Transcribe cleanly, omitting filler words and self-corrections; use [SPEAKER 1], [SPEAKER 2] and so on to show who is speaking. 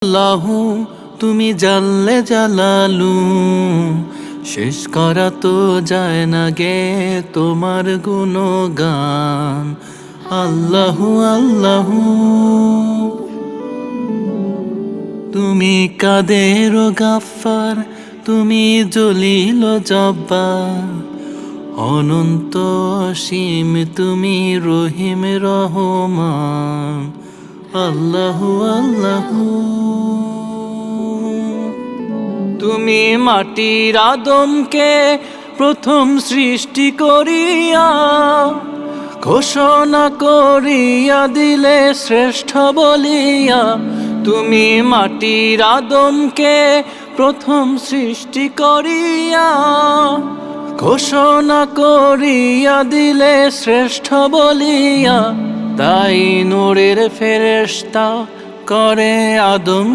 [SPEAKER 1] আল্লাহু তুমি জাল্লে জালালু, শেষ করা তো যায় না গে তোমার গুণগান। আল্লাহু আল্লাহু তুমি কাদের গাফফার, তুমি জলিল জব্বার, অনন্ত অসীম তুমি রহিম রহমান। আল্লাহু আল্লাহু তুমি মাটির আদমকে প্রথম সৃষ্টি করিয়া ঘোষণা করিয়া দিলে শ্রেষ্ঠ বলিয়া। তুমি মাটির আদমকে প্রথম সৃষ্টি করিয়া ঘোষণা করিয়া দিলে শ্রেষ্ঠ বলিয়া। তাই নূরের ফেরেশতা করে আদম